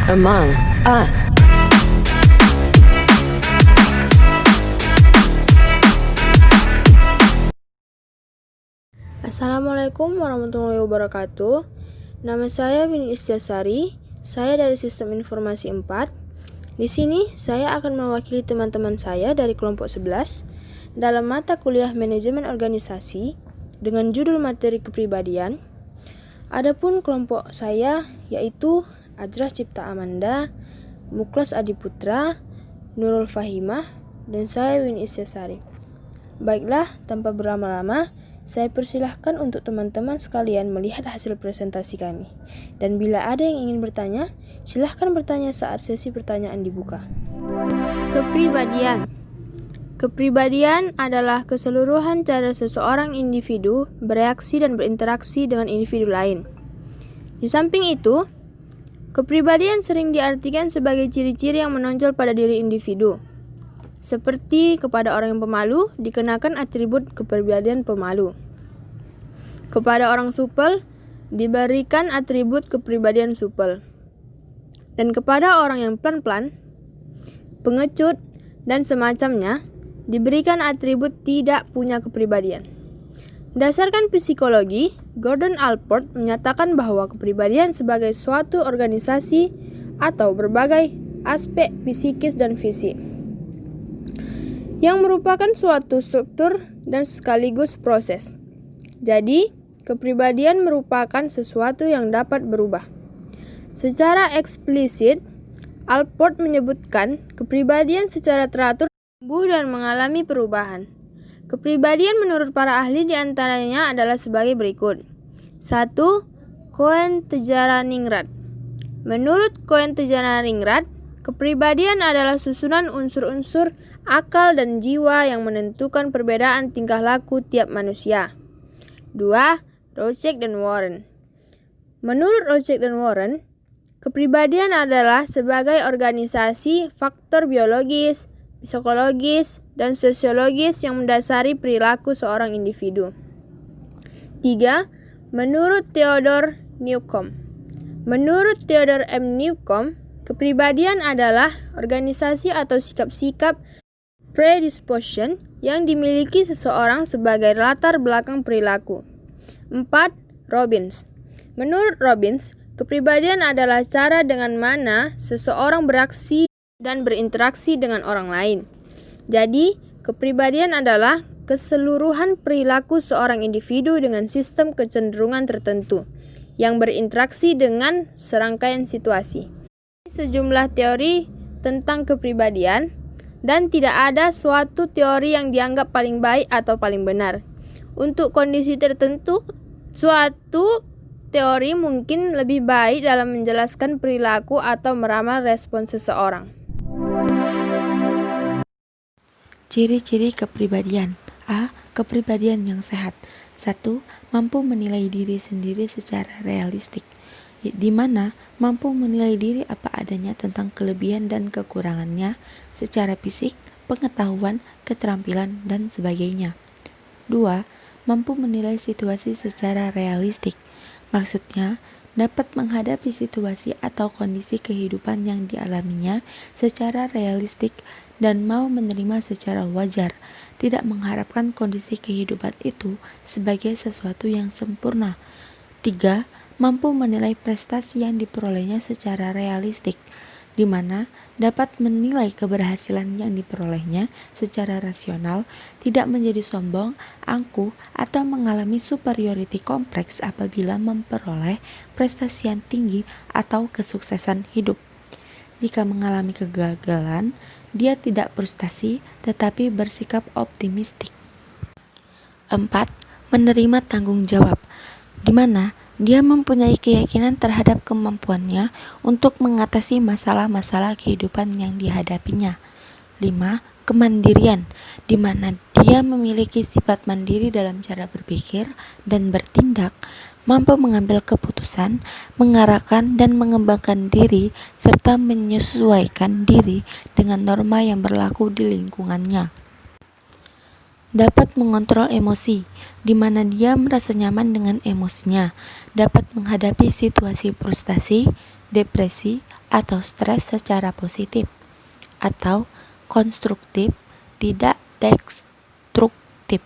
Among Us. Assalamualaikum warahmatullahi wabarakatuh. Nama saya Winnie Istiasari. Saya dari Sistem Informasi 4. Di sini saya akan mewakili teman-teman saya dari kelompok 11 dalam mata kuliah Manajemen Organisasi dengan judul materi kepribadian. Adapun kelompok saya yaitu Ajrah Cipta Amanda, Muklas Adiputra, Nurul Fahimah, dan saya Winnie Istiasari. Baiklah, tanpa berlama-lama, saya persilahkan untuk teman-teman sekalian melihat hasil presentasi kami. Dan bila ada yang ingin bertanya, silahkan bertanya saat sesi pertanyaan dibuka. Kepribadian. Kepribadian adalah keseluruhan cara seseorang individu bereaksi dan berinteraksi dengan individu lain. Di samping itu, kepribadian sering diartikan sebagai ciri-ciri yang menonjol pada diri individu. Seperti kepada orang yang pemalu dikenakan atribut kepribadian pemalu. Kepada orang supel diberikan atribut kepribadian supel. Dan kepada orang yang pelan-pelan, pengecut, dan semacamnya diberikan atribut tidak punya kepribadian. Berdasarkan psikologi, Gordon Allport menyatakan bahwa kepribadian sebagai suatu organisasi atau berbagai aspek psikis dan fisik yang merupakan suatu struktur dan sekaligus proses. Jadi, kepribadian merupakan sesuatu yang dapat berubah. Secara eksplisit, Allport menyebutkan kepribadian secara teratur tumbuh dan mengalami perubahan. Kepribadian menurut para ahli diantaranya adalah sebagai berikut. 1. Cohen-Tejaraningrat. Menurut Cohen-Tejaraningrat, kepribadian adalah susunan unsur-unsur akal dan jiwa yang menentukan perbedaan tingkah laku tiap manusia. 2. Rocek dan Warren. Menurut Rocek dan Warren, kepribadian adalah sebagai organisasi faktor biologis, psikologis, dan sosiologis yang mendasari perilaku seorang individu. 3. Menurut Theodore Newcomb. Menurut Theodore M. Newcomb, kepribadian adalah organisasi atau sikap-sikap predisposition yang dimiliki seseorang sebagai latar belakang perilaku. 4. Robbins. Menurut Robbins, kepribadian adalah cara dengan mana seseorang beraksi dan berinteraksi dengan orang lain. Jadi, kepribadian adalah keseluruhan perilaku seorang individu dengan sistem kecenderungan tertentu yang berinteraksi dengan serangkaian situasi. Sejumlah teori tentang kepribadian dan tidak ada suatu teori yang dianggap paling baik atau paling benar. Untuk kondisi tertentu, suatu teori mungkin lebih baik dalam menjelaskan perilaku atau meramal respon seseorang. Ciri-ciri kepribadian. A. Kepribadian yang sehat. 1. Mampu menilai diri sendiri secara realistik, di mana mampu menilai diri apa adanya tentang kelebihan dan kekurangannya secara fisik, pengetahuan, keterampilan, dan sebagainya. 2. Mampu menilai situasi secara realistik, maksudnya dapat menghadapi situasi atau kondisi kehidupan yang dialaminya secara realistik dan mau menerima secara wajar, tidak mengharapkan kondisi kehidupan itu sebagai sesuatu yang sempurna. 3. Mampu menilai prestasi yang diperolehnya secara realistik, di mana dapat menilai keberhasilan yang diperolehnya secara rasional, tidak menjadi sombong, angkuh, atau mengalami superiority kompleks apabila memperoleh prestasi yang tinggi atau kesuksesan hidup. Jika mengalami kegagalan, dia tidak frustasi tetapi bersikap optimistik. 4. Menerima tanggung jawab, di mana dia mempunyai keyakinan terhadap kemampuannya untuk mengatasi masalah-masalah kehidupan yang dihadapinya. 5. Kemandirian, di mana dia memiliki sifat mandiri dalam cara berpikir dan bertindak, mampu mengambil keputusan, mengarahkan dan mengembangkan diri, serta menyesuaikan diri dengan norma yang berlaku di lingkungannya. Dapat mengontrol emosi, di mana dia merasa nyaman dengan emosinya, dapat menghadapi situasi frustasi, depresi, atau stres secara positif, atau konstruktif, tidak destruktif,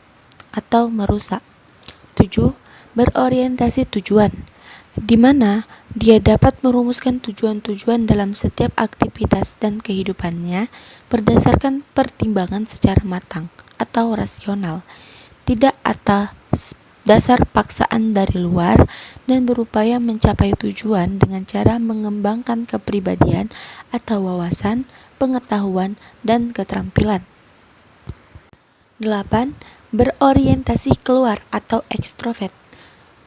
atau merusak. 7. Berorientasi tujuan, di mana dia dapat merumuskan tujuan-tujuan dalam setiap aktivitas dan kehidupannya berdasarkan pertimbangan secara matang atau rasional, tidak atas dasar paksaan dari luar, dan berupaya mencapai tujuan dengan cara mengembangkan kepribadian atau wawasan, pengetahuan, dan keterampilan. 8. Berorientasi keluar atau ekstrovert,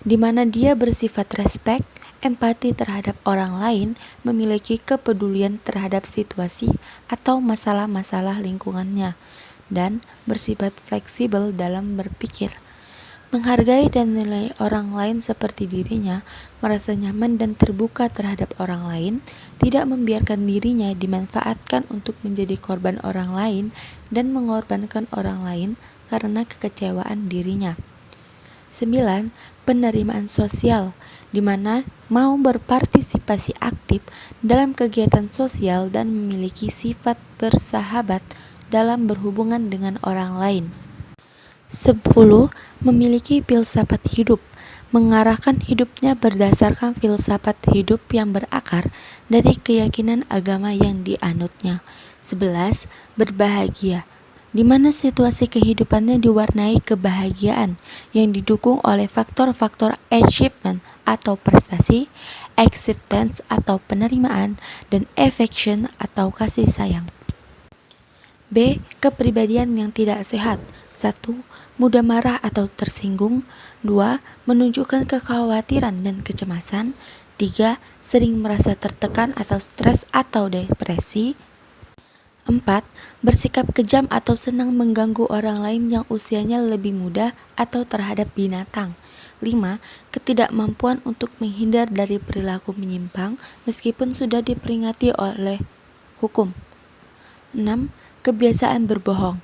di mana dia bersifat respek, empati terhadap orang lain, memiliki kepedulian terhadap situasi atau masalah-masalah lingkungannya, dan bersifat fleksibel dalam berpikir, menghargai dan menilai orang lain seperti dirinya, merasa nyaman dan terbuka terhadap orang lain, tidak membiarkan dirinya dimanfaatkan untuk menjadi korban orang lain dan mengorbankan orang lain karena kekecewaan dirinya. 9. Penerimaan sosial, di mana mau berpartisipasi aktif dalam kegiatan sosial dan memiliki sifat bersahabat dalam berhubungan dengan orang lain. 10. Memiliki filsafat hidup, mengarahkan hidupnya berdasarkan filsafat hidup yang berakar dari keyakinan agama yang dianutnya. 11. Berbahagia, di mana situasi kehidupannya diwarnai kebahagiaan yang didukung oleh faktor-faktor achievement atau prestasi, acceptance atau penerimaan, dan affection atau kasih sayang. B. Kepribadian yang tidak sehat. 1. Mudah marah atau tersinggung. 2. Menunjukkan kekhawatiran dan kecemasan. 3. Sering merasa tertekan atau stres atau depresi. 4. Bersikap kejam atau senang mengganggu orang lain yang usianya lebih muda atau terhadap binatang. 5. Ketidakmampuan untuk menghindar dari perilaku menyimpang meskipun sudah diperingati oleh hukum. 6. Kebiasaan berbohong.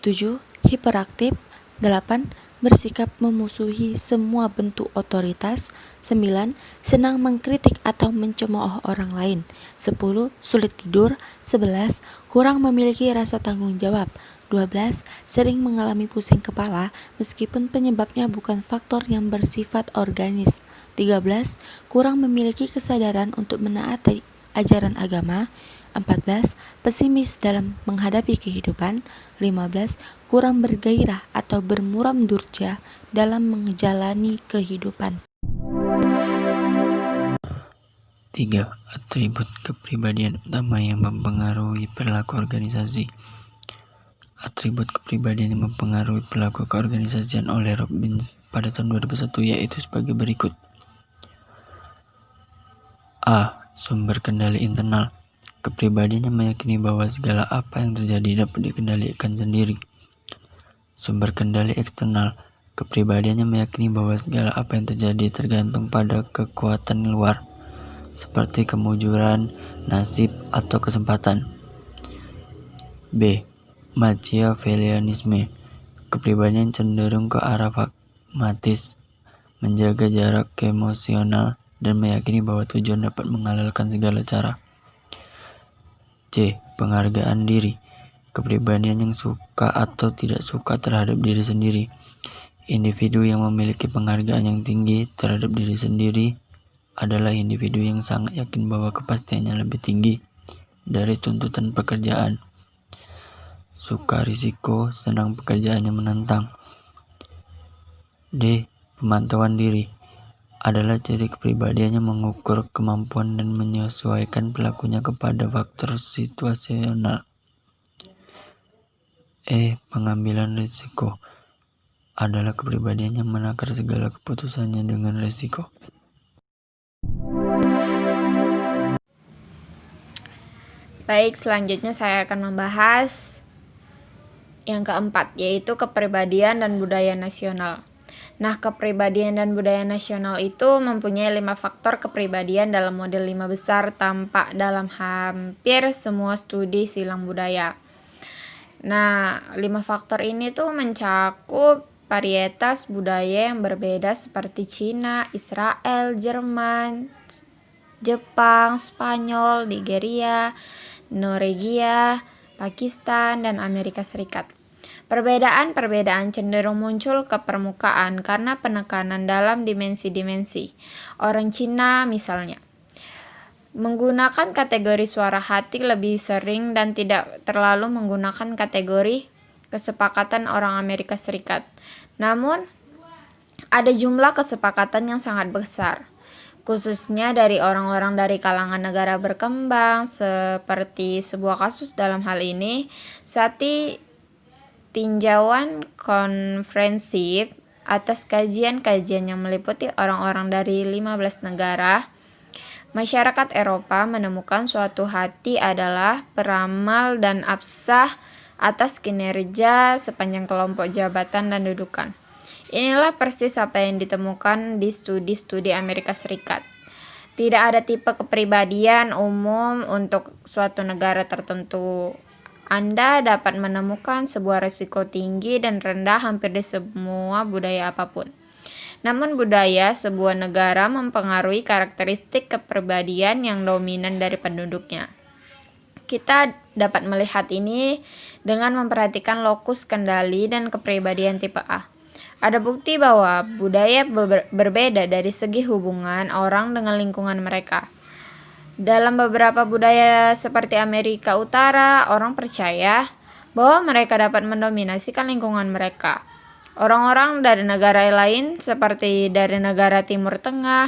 7. Hiperaktif. 8. Bersikap memusuhi semua bentuk otoritas. 9. Senang mengkritik atau mencemooh orang lain. 10. Sulit tidur. 11. Kurang memiliki rasa tanggung jawab. 12. Sering mengalami pusing kepala meskipun penyebabnya bukan faktor yang bersifat organis. 13. Kurang memiliki kesadaran untuk menaati ajaran agama. 14. Pesimis dalam menghadapi kehidupan. 15. Kurang bergairah atau bermuram durja dalam menjalani kehidupan. 3. Atribut kepribadian utama yang mempengaruhi perilaku organisasi. Atribut kepribadian yang mempengaruhi perilaku keorganisasian oleh Robbins pada tahun 2001 yaitu sebagai berikut. A. Sumber kendali internal. Kepribadiannya meyakini bahwa segala apa yang terjadi dapat dikendalikan sendiri. Sumber kendali eksternal. Kepribadiannya meyakini bahwa segala apa yang terjadi tergantung pada kekuatan luar, seperti kemujuran, nasib, atau kesempatan. B. Machiavellianisme. Kepribadian cenderung ke arah pragmatis, menjaga jarak emosional, dan meyakini bahwa tujuan dapat menghalalkan segala cara. C. Penghargaan diri. Kepribadian yang suka atau tidak suka terhadap diri sendiri. Individu yang memiliki penghargaan yang tinggi terhadap diri sendiri adalah individu yang sangat yakin bahwa kepastiannya lebih tinggi dari tuntutan pekerjaan. Suka risiko, senang pekerjaannya menantang. D. Pemantauan diri adalah ciri kepribadiannya mengukur kemampuan dan menyesuaikan perilakunya kepada faktor situasional. E. Pengambilan risiko adalah kepribadiannya menakar segala keputusannya dengan risiko. Baik, selanjutnya saya akan membahas yang keempat, yaitu kepribadian dan budaya nasional. Nah, kepribadian dan budaya nasional itu mempunyai 5 faktor kepribadian dalam model 5 besar tampak dalam hampir semua studi silang budaya. Nah, 5 faktor ini tuh mencakup varietas budaya yang berbeda seperti Cina, Israel, Jerman, Jepang, Spanyol, Nigeria, Norwegia, Pakistan, dan Amerika Serikat. Perbedaan-perbedaan cenderung muncul ke permukaan karena penekanan dalam dimensi-dimensi. Orang Cina misalnya menggunakan kategori suara hati lebih sering dan tidak terlalu menggunakan kategori kesepakatan orang Amerika Serikat. Namun, ada jumlah kesepakatan yang sangat besar, khususnya dari orang-orang dari kalangan negara berkembang, seperti sebuah kasus dalam hal ini, saat tinjauan komprehensif atas kajian-kajian yang meliputi orang-orang dari 15 negara, masyarakat Eropa menemukan suatu hati adalah peramal dan absah atas kinerja sepanjang kelompok jabatan dan dudukan. Inilah persis apa yang ditemukan di studi-studi Amerika Serikat. Tidak ada tipe kepribadian umum untuk suatu negara tertentu. Anda dapat menemukan sebuah risiko tinggi dan rendah hampir di semua budaya apapun. Namun budaya sebuah negara mempengaruhi karakteristik kepribadian yang dominan dari penduduknya. Kita dapat melihat ini dengan memperhatikan lokus kendali dan kepribadian tipe A. Ada bukti bahwa budaya berbeda dari segi hubungan orang dengan lingkungan mereka. Dalam beberapa budaya seperti Amerika Utara, orang percaya bahwa mereka dapat mendominasikan lingkungan mereka. Orang-orang dari negara lain seperti dari negara Timur Tengah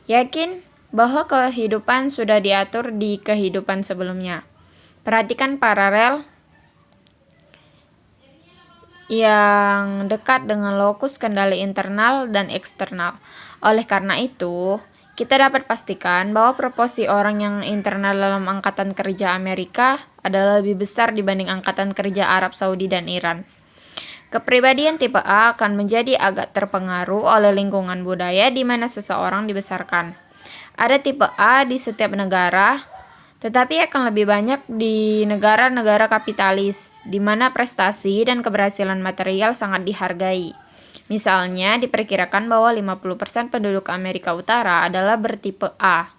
yakin bahwa kehidupan sudah diatur di kehidupan sebelumnya. Perhatikan paralel yang dekat dengan lokus kendali internal dan eksternal. Oleh karena itu, kita dapat pastikan bahwa proporsi orang yang internal dalam angkatan kerja Amerika adalah lebih besar dibanding angkatan kerja Arab Saudi dan Iran. Kepribadian tipe A akan menjadi agak terpengaruh oleh lingkungan budaya di mana seseorang dibesarkan. Ada tipe A di setiap negara, tetapi akan lebih banyak di negara-negara kapitalis, di mana prestasi dan keberhasilan material sangat dihargai. Misalnya, diperkirakan bahwa 50% penduduk Amerika Utara adalah bertipe A.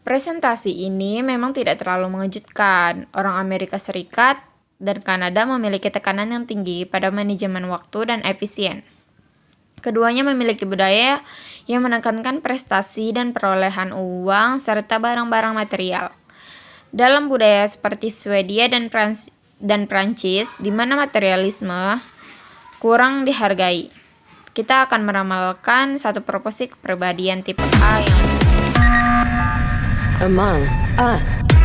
Presentasi ini memang tidak terlalu mengejutkan. Orang Amerika Serikat dan Kanada memiliki tekanan yang tinggi pada manajemen waktu dan efisien. Keduanya memiliki budaya yang menekankan prestasi dan perolehan uang serta barang-barang material. Dalam budaya seperti Swedia dan Prancis, di mana materialisme kurang dihargai, kita akan meramalkan satu proporsi kepribadian tipe A yang Among Us.